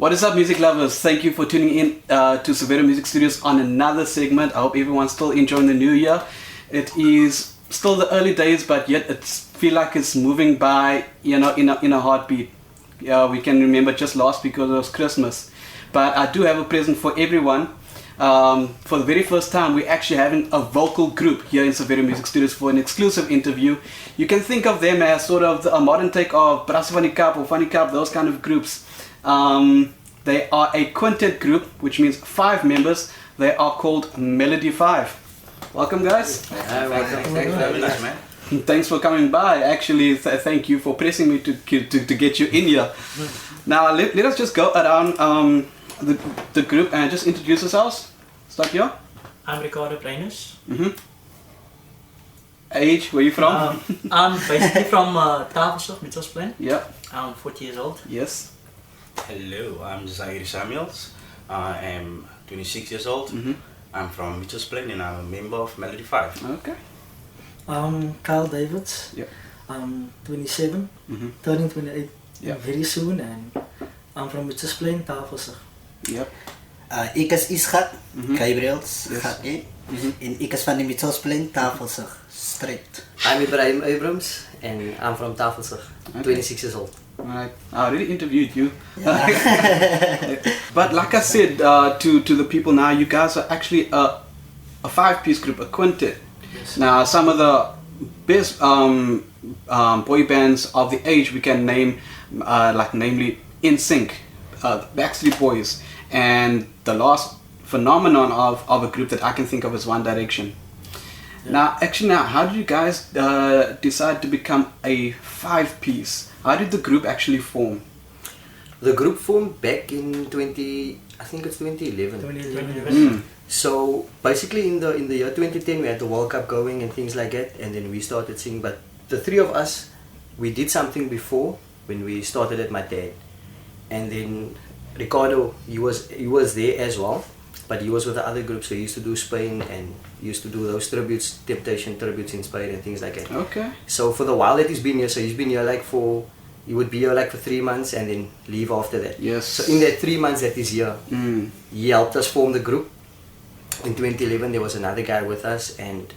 What is up, music lovers? Thank you for tuning in to Severo Music Studios on another segment. I hope everyone's still enjoying the new year. It is still the early days, but yet it feel like it's moving by, in a heartbeat. We can remember just last week because it was Christmas. But I do have a present for everyone. For the very first time, we're actually having a vocal group here in Severo Music Studios for an exclusive interview. You can think of them as sort of a modern take of Brass Funny Cup or Funny Cup, those kind of groups. They are a quintet group, which means 5 members. They are called Melody 5. Welcome, guys. Hi, welcome. Thanks for having us, man. Thanks for coming by. Actually, thank you for pressing me to get you in here. Now, let us just go around the group and just introduce ourselves. Start here. I'm Ricardo Breinus. Age, where are you from? I'm basically from Tafelsdorp, Mitchellsplein. Yeah. I'm 40 years old. Yes. Hello, I'm Zaire Samuels. I am 26 years old. I'm from Mitchellsplein and I'm a member of Melody 5. Okay. I'm Kyle Davids. Yep. I'm 27, turning 28 very soon, and I'm from Mitchellsplein, Tafelsdorp. Yep. Ik is Ischat, Gabriels, en ik is van de Mitchellsplein, Tafelsdorp, straight. I'm Ibrahim Abrams and I'm from Tafelsdorp, 26 years old. Right. I already interviewed you. But like I said to the people now, you guys are actually a 5-piece group, a quintet. Yes. Now, some of the best boy bands of the age we can name, namely NSYNC, Backstreet Boys, and the last phenomenon of a group that I can think of is One Direction. Yeah. Now, how did you guys decide to become a 5-piece? How did the group actually form? The group formed back in 2011. 2011. So basically in the year 2010 we had the World Cup going and things like that, and then we started singing. But the 3 of us, we did something before when we started at my dad, and then Ricardo, he was there as well, but he was with the other group, so he used to do Spain and he used to do those tributes, Temptation tributes in Spain and things like that. Okay. So for the while that he's been here, so he's been here he would be here for 3 months and then leave after that. Yes. So in that 3 months that he's here, he helped us form the group. In 2011 there was another guy with us, and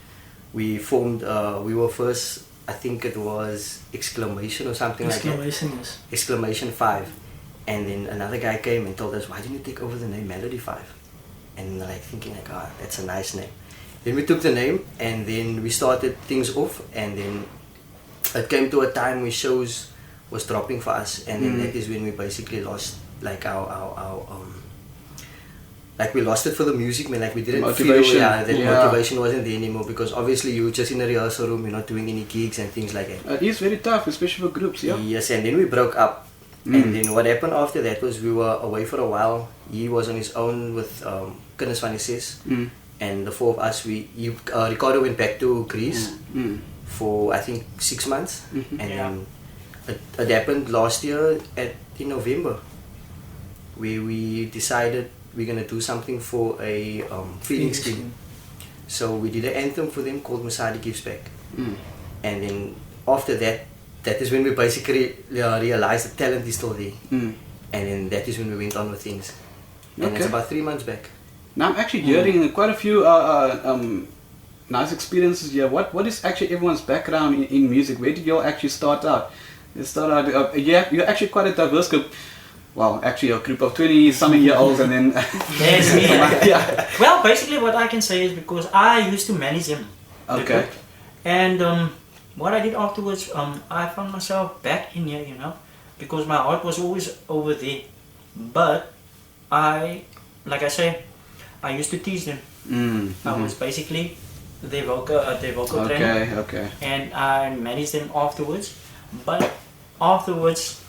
we formed, we were first, I think it was Exclamation or something like that. Exclamation, yes. Exclamation 5. And then another guy came and told us, why didn't you take over the name Melody 5? And thinking that's a nice name. Then we took the name and then we started things off, and then it came to a time where shows was dropping for us, and then that is when we basically lost we lost it for the music, man. We didn't motivation. feel motivation wasn't there anymore, because obviously you were just in a rehearsal room, you're not doing any gigs and things like that. It is very tough, especially for groups, yeah? Yes, and then we broke up. And then what happened after that was we were away for a while. He was on his own with Kinders van die Ses, and the 4 of us, Ricardo went back to Greece for I think 6 months, and then it happened last year in November, where we decided we're gonna do something for a feeding scheme. So we did an anthem for them called Masadi Gives Back, and then after that is when we basically realized the talent is still there, and then that is when we went on with things. And it's about 3 months back. Now I'm actually hearing quite a few nice experiences here. What is actually everyone's background in music? Where did you all actually start out? You're actually quite a diverse group. Well, actually a group of 20-something year olds, and then Yes, yeah. Well, basically what I can say is because I used to manage them. the Okay. group. And what I did afterwards, I found myself back in here, because my heart was always over there. But like I say, I used to tease them. I was basically their vocal trainer. Okay. And I managed them afterwards. But afterwards,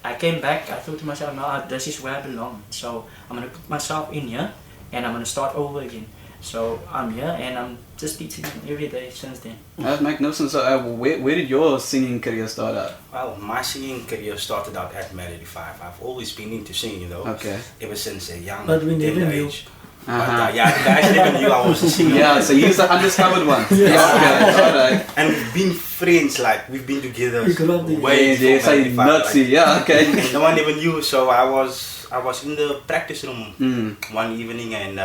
I came back. I thought to myself, no, this is where I belong. So I'm gonna put myself in here, and I'm gonna start over again. So I'm here, and I'm just teaching them every day since then. That makes no sense. So, where did your singing career start out? Well, my singing career started out at Melody 5. I've always been into singing, though. Okay. Ever since a young But we never tender knew. age. But, yeah, the guys never knew I was a singer. Yeah, so he's the undiscovered one. Okay, alright. And we've been friends, we've been together We grew up together. way They before say Melody 5, nutsy, yeah, okay. no one even knew, so I was I was in the practice room one evening, and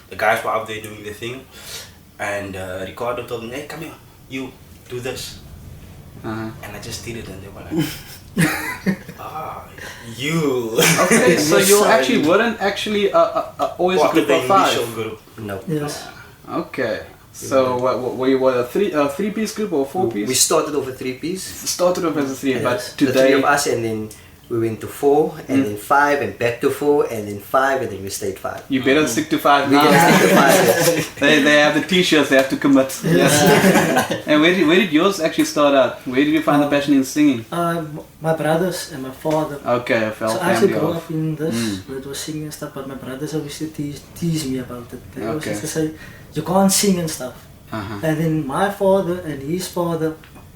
the guys were out there doing their thing, and Ricardo told me, "Hey, come here, you do this," and I just did it, and they were like, you. Okay, so you actually weren't actually always a group of five. Group. No. Yes. Okay. So were you a three-piece group or four-piece? We started off a 3-piece. Started off as a three, but The today 3 of us, and then we went to 4, and then 5, and back to 4, and then 5, and then we stayed 5. you better stick to five We now. can stick to 5. They have the t-shirts. They have to commit. Yes. And where did yours actually start out? Where did you find the passion in singing? My brothers and my father. Okay, I felt So I actually family grew off. up in this, it was singing and stuff, but my brothers always used to tease me about it. They always Okay. used to say, you can't sing and stuff. And then my father and his father,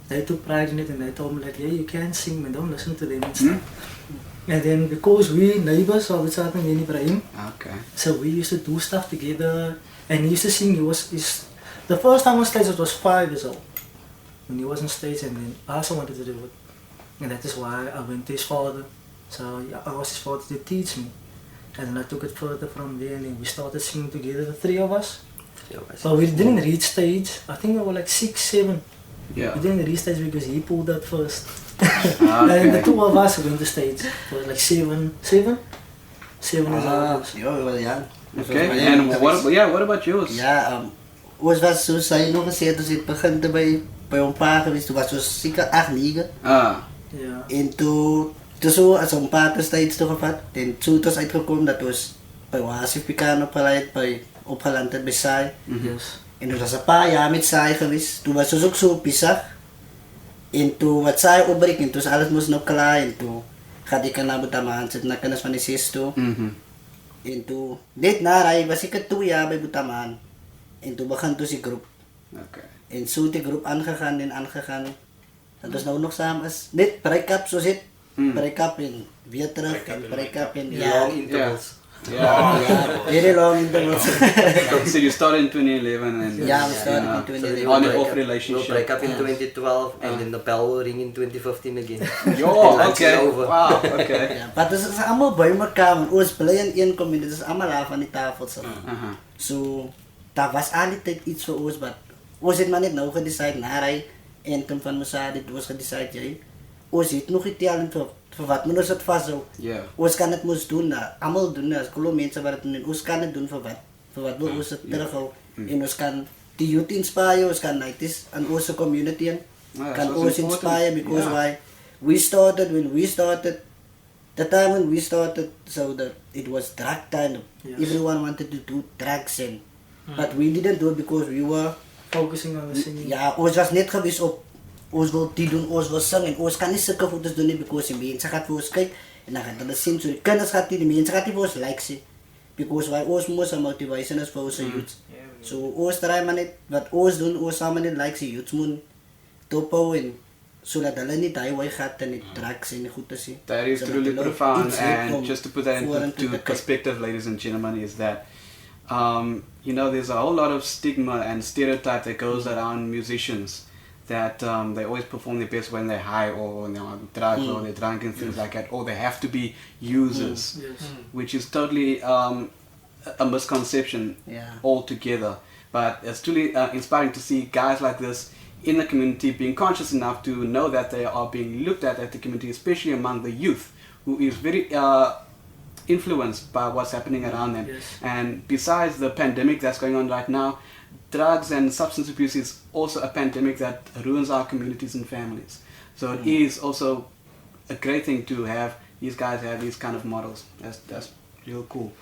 they took pride in it, and they told me like, yeah, you can sing, but don't listen to them and stuff. And then because we neighbors of each other, me and Ibrahim, Okay. so we used to do stuff together, and he used to sing. The first time on stage it was 5 years old when he was on stage, and then I also wanted to do it, and that is why I went to his father. So I asked his father to teach me, and then I took it further from there, and then we started singing together, the 3 of us. But we didn't reach stage. I think we were like 6, 7. Yeah. We didn't reach stage because he pulled out first. And the 2 of us went to stage. It was like 7 years old. Ja, we were young. Okay. And what about yours? Ja, ons was zoals hij nog eens zei, dus het begint bij een paar geweest, toen was ons zeker 8, 9. Ja. En toen zo, als een paar destijds toegevat, en toen het was uitgekomen dat was bij Oasis Picano opgeland bij Saai. Yes. En toen was een paar jaar met Saai geweest, toen was het ook zo pisig. En toen wat Saai opbreekt, en toen was alles moest nog klaar, en toen gaat ik naar Butamaan, zit naar kennis van de 6 toe. En toen, net na rij was ik 2 jaar bij Butamaan. En toen begon dus die groep. Okay. En zo die groep aangegaan. Dat was nou nog samen als net break-up, zo zit. Break-up en weer terug en break-up en ja. Long intervals. Yeah. Very long intervals. So you started in 2011 and Yeah, we started in 2011. on and off We'll relationship. break up in 2012, and then the bell will ring in 2015 again. Yo, Lunch okay. is over. Wow, okay. Ja, maar het is allemaal bij elkaar, want ons blij in één community, het is allemaal af aan die tafel. So, dat was altijd iets voor ons, maar ons het maar net nou gedecide na rij, en toen van Moussa, dit was gedecide, jij. Ons het nog niet talent voor wat, maar ons het vast zo. Yeah. Ons kan het moest doen, allemaal doen, als kolom mensen wat het doen, ons kan het doen voor wat we ons het terughouden. En ons kan die youth inspire, ons kan het is aan onze community, kan ons inspire, because we started, the time when we started, so that it was drug time, everyone wanted to do drugs, and, but we didn't do it because we were Focusing on the singing. ja, ons was net geweest op, ons wil die doen, ons wil sing, en ons kan niet zulke foto's doen, nie, because die mensen gaat voor ons kijken, en dan gaat hulle sing, so die kinders gaat die mensen gaat die voor ons like sien, because wij ons moest een motivation is voor onze youth. So ons draai maar net, wat ons doen, ons samen net like die youths moet tophou, zodat hulle niet die way gaat en niet drugs en goed te zien. That is Zodat truly hulle profound, iets het om and just to put that vorentoe into te kyk. perspective, ladies and gentlemen, is that you know, there's a whole lot of stigma and stereotype that goes around musicians, that they always perform their best when they're high or when they're on drugs or they're drunk and things like that, or they have to be users, which is totally a misconception altogether. But it's truly inspiring to see guys like this in the community being conscious enough to know that they are being looked at the community, especially among the youth, who is very influenced by what's happening around them. And besides the pandemic that's going on right now, drugs and substance abuse is also a pandemic that ruins our communities and families. So it is also a great thing to have these guys have these kind of models. That's real cool.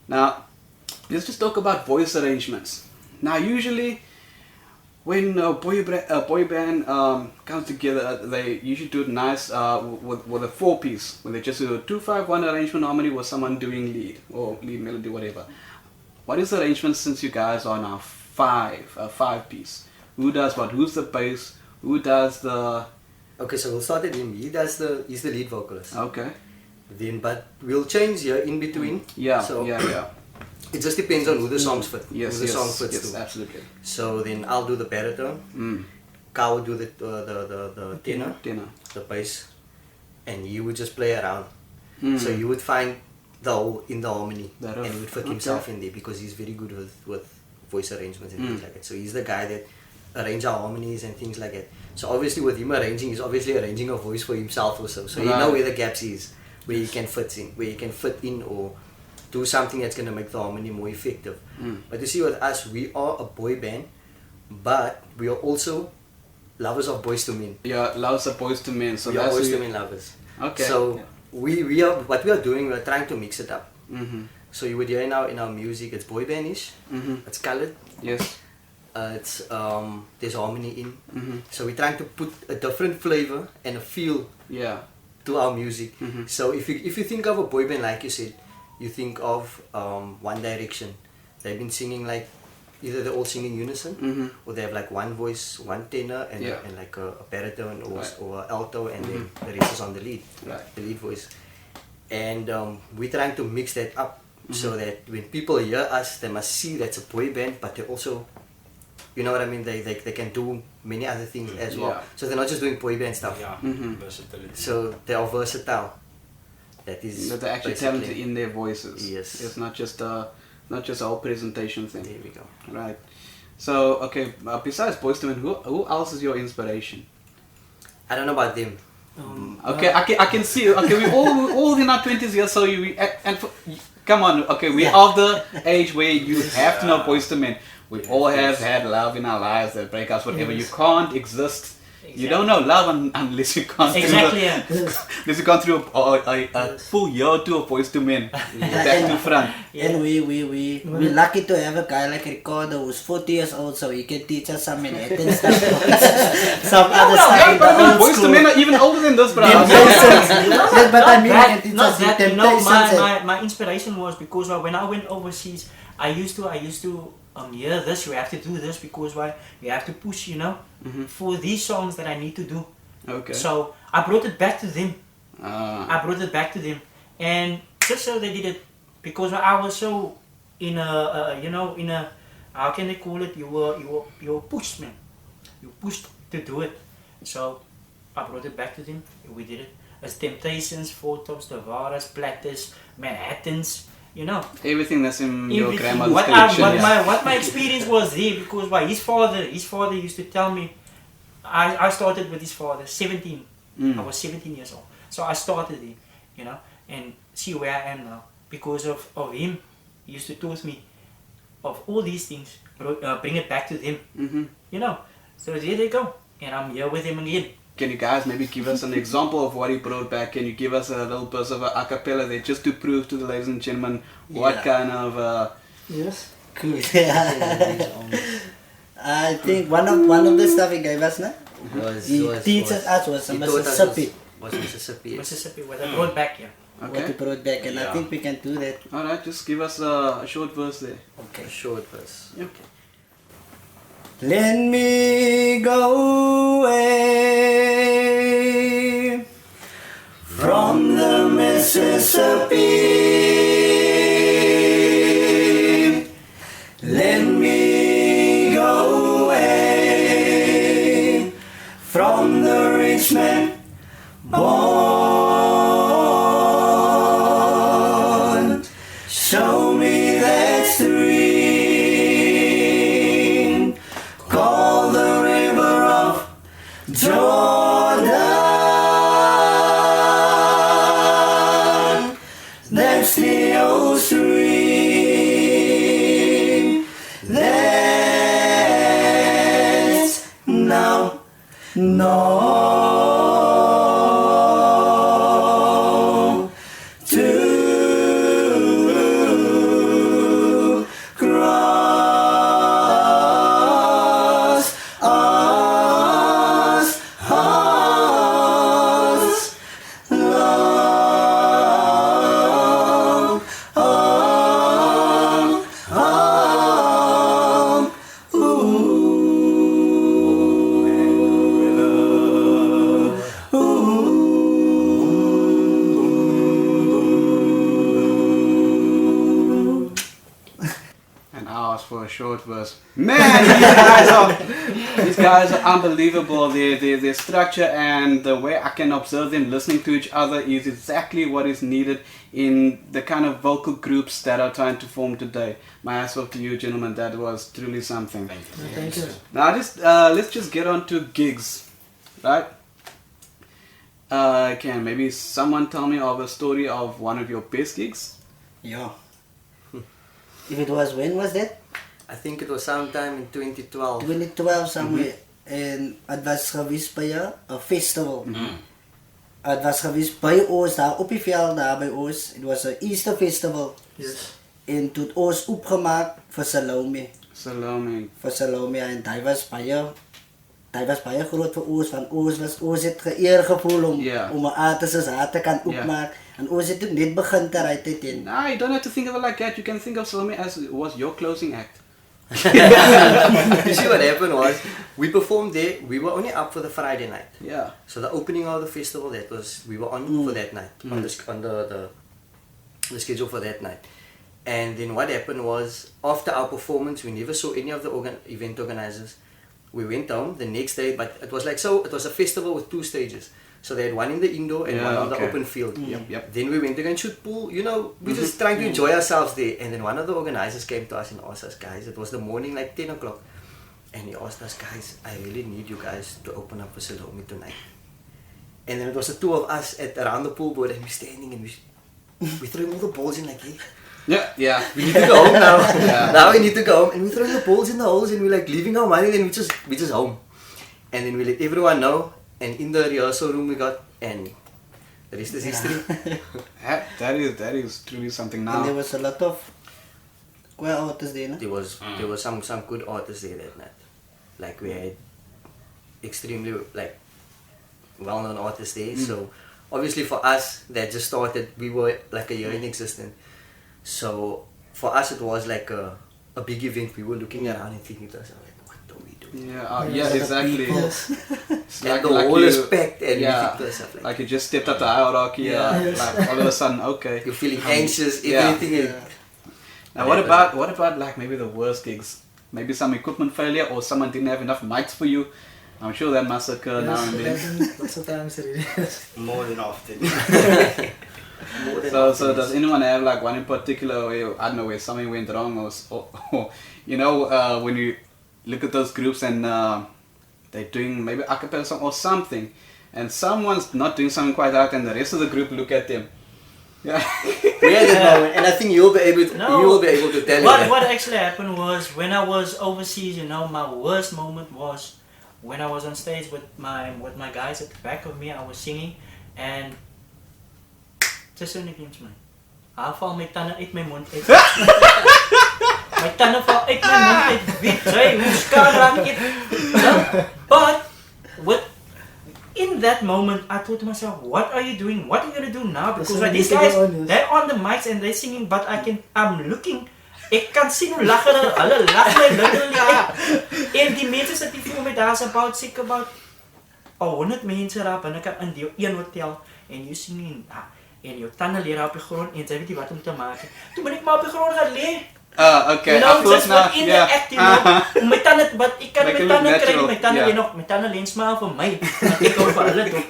Now, let's just talk about voice arrangements. Now, usually when a boy band comes together, they usually do it nice with a 4-piece, where they just do a 2-5-1 arrangement harmony with someone doing lead or lead melody, whatever. What is the arrangement since you guys are now 5-piece? Who does what? Who's the bass? Who does the... Okay, so we'll start at him. He's the lead vocalist. Okay. Then, but we'll change here in between. Yeah, So yeah. it just depends on who the songs fit. Yes, who the song fits yes, to. absolutely. So then I'll do the baritone. Kyle will do the tenor, Tenor. the bass, and you would just play around. So you would find in the harmony, That and of- he would fit himself in there because he's very good with voice arrangements and things like that. So he's the guy that arrange our harmonies and things like that. So obviously with him arranging, he's obviously arranging a voice for himself also. So you know where the gaps is, where he can fit in, or do something that's gonna make the harmony more effective. But you see, with us, we are a boy band, but we are also lovers of Boys to Men. Yeah, loves of Boys to Men. So We are that's Boys to who- Men lovers. Okay. So we are what we are doing. We are trying to mix it up. Mm-hmm. So you would hear now in our music, it's boy bandish, it's colored, Yes. it's there's harmony in. Mm-hmm. So we're trying to put a different flavor and a feel Yeah. to our music. So if you think of a boy band, like you said, you think of One Direction. They've been singing like either they're all singing unison, or they have like one voice, one tenor, and, Yeah. and like a baritone or, Right. or a alto, and then the rest is on the lead, Right. the lead voice. And we're trying to mix that up so that when people hear us, they must see that's a boy band, but they also, you know what I mean, they can do many other things as well. Yeah. So they're not just doing boy band stuff. Yeah, Mhm. versatility. So they are versatile. That is That they're actually basically- talented in their voices. Yes. It's not just a whole presentation thing. There we go. Right. So okay, besides Boyz II Men, who else is your inspiration? I don't know about them. Okay, I can see. Okay, we all in our 20s here, so come on. Okay, we are the age where you have to know Boyz II Men. We all have had love in our lives, that breakups, whatever. You can't exist. You don't know love unless you can't. Exactly. Yeah. Unless you gone through a full year or two of Boyz II Men, back to front. And we're lucky to have a guy like Ricardo who's 40 years old, so he can teach us some Manhattan stuff, some other stuff in But I the mean, old Boyz II school. Men are even older than this, bro. Yeah, but I mean, he can teach Not us the that, you know, Temptations and- my inspiration was because when I went overseas, I used to hear this, you have to do this because why you have to push, you know, for these songs that I need to do. Okay. So I brought it back to them. Ah. I brought it back to them, and just so they did it, because I was so in a how can they call it? You were pushed, man. You pushed to do it. So I brought it back to them. We did it. As Temptations, Photos, Tavares, Platters, Manhattans. You know. Everything that's in your Everything. grandmother's What collection. what my experience was there, because why his father used to tell me. I started with his father 17. I was 17 years old, so I started there, you know, and see where I am now because of him. He used to teach me of all these things, bring it back to them, you know. So there they go, and I'm here with him again. Can you guys maybe give us an example of what he brought back? Can you give us a little burst of a cappella there, just to prove to the ladies and gentlemen what kind of Yes. Cool. I think one of the stuff he gave us, no? He teaches us was he taught us Mississippi. was Mississippi. Yes. Mississippi, what I brought back here. What he okay? brought back, and I think we can do that. All right, just give us a short verse there. Okay. Short verse. Okay. Let me go away from the Mississippi. Let me go away from the rich man born. Show me that stream called the river of Jordan. That's the old stream. That's now no to cross us long And I asked for a short verse. Man, these guys are unbelievable. Their structure and the way I can observe them listening to each other is exactly what is needed in the kind of vocal groups that are trying to form today. My hats off to you, gentlemen. That was truly something. Thank you. Now, let's just get on to gigs, right? Can maybe someone tell me of a story of one of your best gigs? Yeah. If it was, when was that? I think it was sometime in 2012. 2012 somewhere. En het was geweest bij een festival. Het was geweest bij ons, daar op die veld, daar bij ons. Het was een Easter festival. Yes. En toen ons opgemaakt voor Salome. Voor Salome. En dat was bij groot voor ons. Want ons het eergevoel om een artist te kan opmaken. En ons het toen net begint te rijden in. No, you don't have to think of it like that. You can think of Salome as it was your closing act. You see what happened was, we performed there, we were only up for the Friday night. Yeah. So the opening of the festival, we were on for that night, on the schedule for that night. And then what happened was, after our performance, we never saw any of the event organizers. We went home the next day, but it was it was a festival with 2 stages. So they had one in the indoor and one on the open field. Yep. Then we went to go and shoot pool. You know, we just trying to enjoy ourselves there. And then one of the organizers came to us and asked us, guys, it was the morning, like 10 o'clock. And he asked us, guys, I really need you guys to open up for Salome tonight. And then it was the 2 of us around the pool board, and we're standing and we threw all the balls in like, hey, Yeah. we need to go home now. Now we need to go home. And we throw the balls in the holes and we're like leaving our money, and we just home. And then we let everyone know. And in the rehearsal room we got, and the rest is history. that is truly something now. And there was a lot of queer artists there, no? There was some good artists there that night. Like we had extremely well-known artists there. So obviously for us that just started, we were like a year in existence. So for us it was like a big event. We were looking around and thinking to ourselves, like, what do we do? Yeah, exactly. It's like the whole is packed, and we think to ourselves, like you just stepped up the hierarchy. Like all of a sudden, okay. You're feeling anxious, everything. Now what about like maybe the worst gigs? Maybe some equipment failure, or someone didn't have enough mics for you. I'm sure that must occur now and then. Lots of times it is. More than often. So does anyone have like one in particular where, I don't know, where something went wrong, or you know, when you look at those groups and they're doing maybe a cappella song or something, and someone's not doing something quite right, and the rest of the group look at them. Yeah. We had that moment, and I think you'll be able to tell you that. What actually happened was, when I was overseas, you know, my worst moment was when I was on stage with my guys at the back of me. I was singing, and tussen niks my. Haar val my tanden uit my mond uit. My tanden val uit my mond uit. Weet jy hoe skaam it? But in that moment, I thought to myself, what are you doing? What are you gonna do now? Because like, these guys, they're on the mics and they're singing, but I'm looking. Ek kan sien hoe lag hulle lag my literally. En die mense sit hier voor my, daar's about 100 mense daar binne in die een hotel, en you singing, en jou tande lê daar op die grond, en jy weet nie wat om te maak nie. Toe ben ek maar op die grond gaan lê. Okay. You know, just within the act, you know. My tande, but ek kan my tande kry, my tande lê nog, my tande lê smaal vir my, want ek hou vir hulle dop.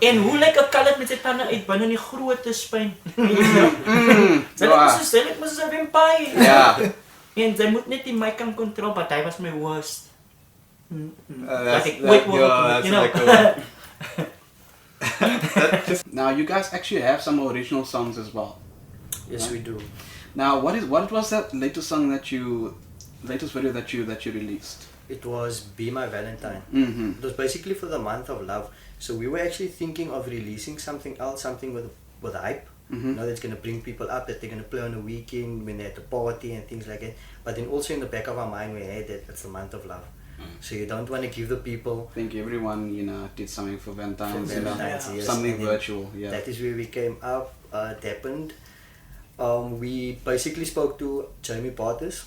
En hoe lyk 'n kallet met sy tande uit binne in die groot spyn? Stel ek moes 'n vampire. Ja. En jy moet net die mic kan control, but hy was my worst. Now you guys actually have some original songs as well. Yes, we do. Now what was that latest video that you released? It was Be My Valentine. Mm-hmm. It was basically for the month of love. So we were actually thinking of releasing something else, something with hype. Mm-hmm. You know, that's going to bring people up, that they're going to play on the weekend when they're at the party and things like that. But then also in the back of our mind we had that it's the month of love. So you don't want to give the people... I think everyone, did something for Valentine's, yes. Something virtual, yeah. That is where we came up. It happened. We basically spoke to Jamie Bartis.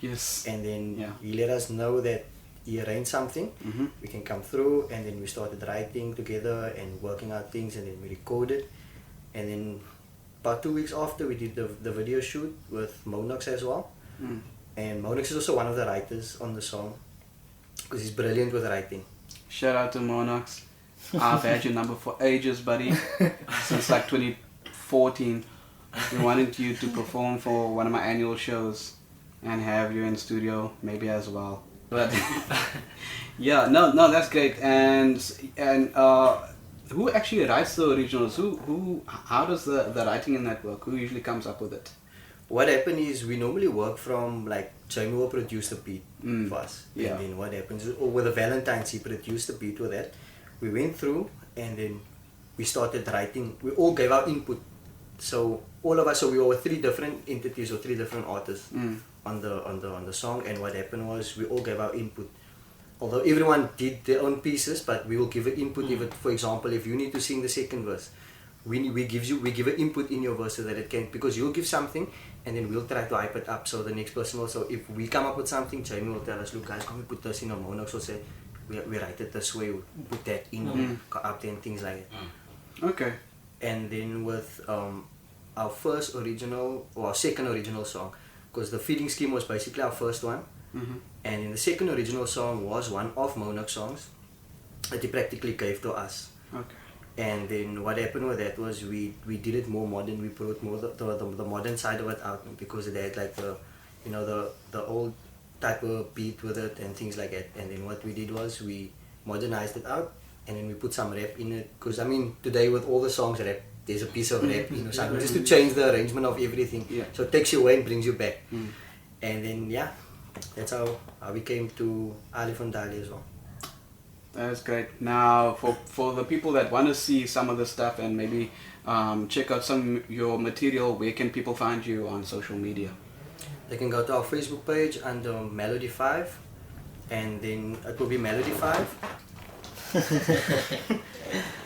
Yes. And then he let us know that he arranged something. Mm-hmm. We can come through, and then we started writing together and working out things, and then we recorded. And then about 2 weeks after, we did the video shoot with Monox as well. And Monix is also one of the writers on the song because he's brilliant with writing. Shout out to Monox. I've had your number for ages, buddy. Since like 2014. We wanted you to perform for one of my annual shows and have you in studio maybe as well. But yeah, no, that's great. And who actually writes the originals? How does the writing in that work? Who usually comes up with it? What happened is we normally work from like Jamie will produce the beat for us. Yeah. And then what happens is, or with the Valentine's he produced the beat with that. We went through and then we started writing. We all gave our input. So all of us, so we were 3 different entities or 3 different artists on the song. And what happened was we all gave our input. Although everyone did their own pieces, but we will give an input. For example, if you need to sing the second verse, we give an input in your verse so that it can, because you'll give something and then we'll try to hype it up so the next person will. So if we come up with something, Jamie will tell us, look guys, can we put this in a Monox, or say we write it this way, we put that in up there and things like that. Okay. And then with our first original or our second original song, because the Feeding Scheme was basically our first one, and in the second original song was one of Monox songs that he practically gave to us. Okay. And then what happened with that was we did it more modern. We brought more the modern side of it out, because it had like the old type of beat with it and things like that. And then what we did was we modernized it out, and then we put some rap in it. Because I mean, today with all the songs rap, there's a piece of rap, something just to change the arrangement of everything. Yeah. So it takes you away and brings you back. And then that's how we came to Allie Fondalie as well. That's great. Now, for the people that want to see some of the stuff and maybe check out some of your material, where can people find you on social media? They can go to our Facebook page under Melody 5, and then it will be Melody 5.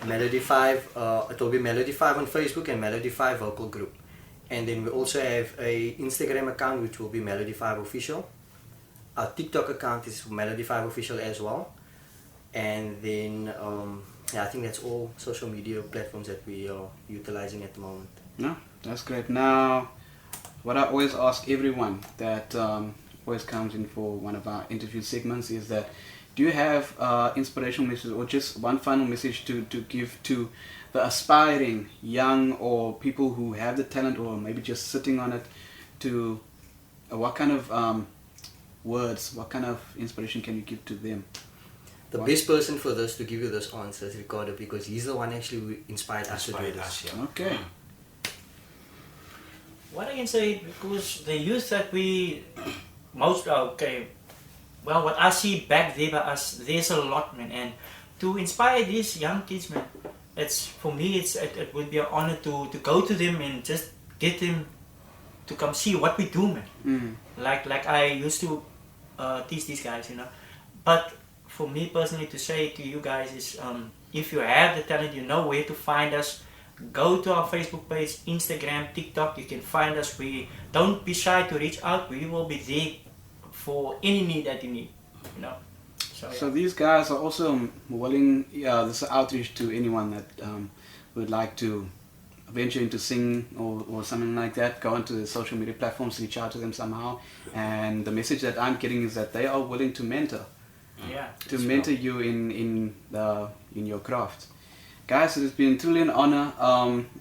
Melody 5, it will be Melody 5 on Facebook and Melody 5 vocal group. And then we also have a Instagram account which will be Melody 5 official. Our TikTok account is Melody 5 official as well. And then I think that's all social media platforms that we are utilizing at the moment. No, that's great. Now, what I always ask everyone that always comes in for one of our interview segments is that, do you have inspirational message or just one final message to give to the aspiring young or people who have the talent or maybe just sitting on it, to what kind of words, what kind of inspiration can you give to them? The best person for this to give you this answer is Ricardo, because he's the one actually who inspired us to do this. Okay. What I can say, because the youth that we what I see back there by us, there's a lot, man, and to inspire these young kids, man, for me it would be an honor to go to them and just get them to come see what we do, man. Like I used to teach these guys, but for me personally to say to you guys is, if you have the talent, you know where to find us. Go to our Facebook page, Instagram, TikTok. You can find us. We don't be shy to reach out. We will be there for any need that you need. So these guys are also willing. This is outreach to anyone that would like to venture into singing or something like that. Go onto the social media platforms, reach out to them somehow. And the message that I'm getting is that they are willing to mentor. To mentor you in your craft. Guys, it has been truly an honor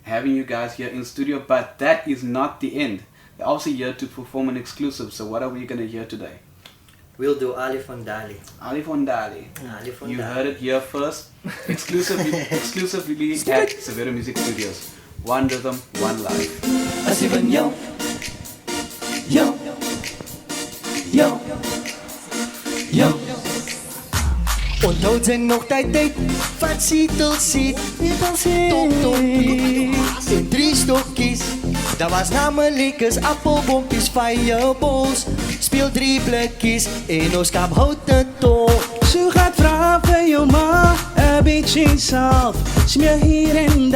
having you guys here in studio, but that is not the end. They're also here to perform an exclusive, so what are we going to hear today? We'll do Allie Fondalie. Allie Fondalie. Allie Fondalie. You heard it here first, exclusively at Severo Music Studios. One rhythm, one life. Onthou jy nog tyd van seat tot seat, top, en 3 stokkies. Daar was namelijk appelbompies, fireballs, speel 3 blikkies en ons kap hout het top. Zo gaat vragen van jou ma, een beetje zout, smeer hier en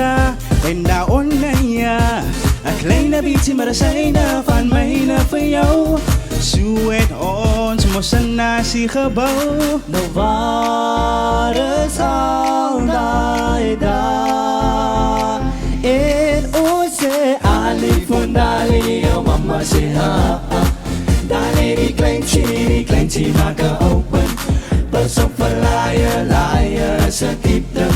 daar onder ja. Een kleine beetje medicijnen van mij voor jou. Zo het ons moest een nasi gebouw. Nou waar is al die daar? En ons sê Allie Fondalie, jou mama sê ha. kleintje, maak er open. Pas op voor laaien, ze diepte.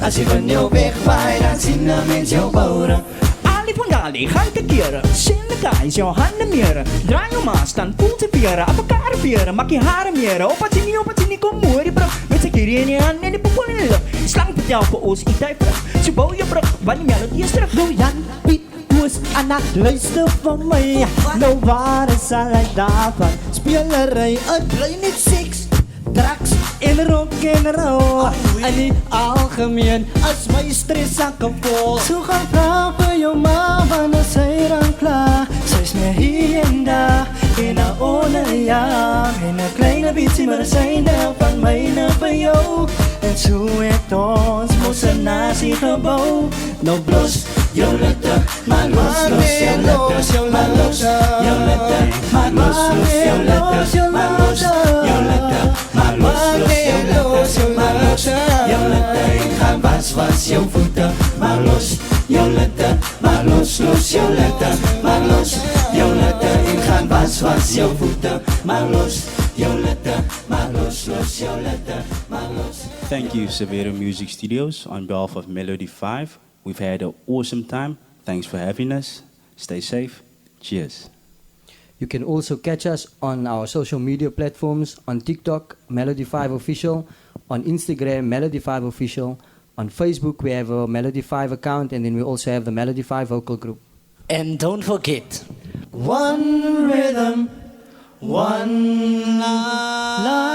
Als je van jou wegwaait, dan zien de mensen jou boren. Allie Fondalie, ga te keren. Zin de kaas, jouw handen meren. Draai je maas, dan voelt ze vieren. Op elkaar vieren, maak je haren meren. Op het zin, kom mooi, die brug. Met z'n kiri in je hand en die poepel in de lucht. Slang vertel voor ons, ik tijd terug. Ze bouw je brug, want die melodie is terug. Nou Jan, Piet, Koos, Anna, luister van mij. Nou waar is hij daarvan? Spelerij, het blijft niet seks. Drugs en rock en roll. En niet algemeen, als wij stress aan kapot. Zo gaan vragen jou ma, wanneer zij dan klaar. Zij is meer hier en daar, in haar oren ja. In een kleine beetje, maar zijn er van mij naar van jou. En zo heeft ons moest nazi gebouw. Nou blos, jou letter, maar los, jou letter, maar los, jou letter, maar los, jou letter, maar los, jou letter, maar los, maar los, jou letter, ik ga was jouw voeten, maar los, jou letter, maar los, jou letter, maar los, jou letter, ik ga was jouw voeten, maar los, jou letter, maar los, jou letter, maar los. Thank you, Severo Music Studios. On behalf of Melody 5, we've had an awesome time. Thanks for having us. Stay safe. Cheers. You can also catch us on our social media platforms, on TikTok, Melody 5 Official, on Instagram, Melody 5 Official. On Facebook, we have a Melody 5 account, and then we also have the Melody 5 vocal group. And don't forget, One rhythm, one life.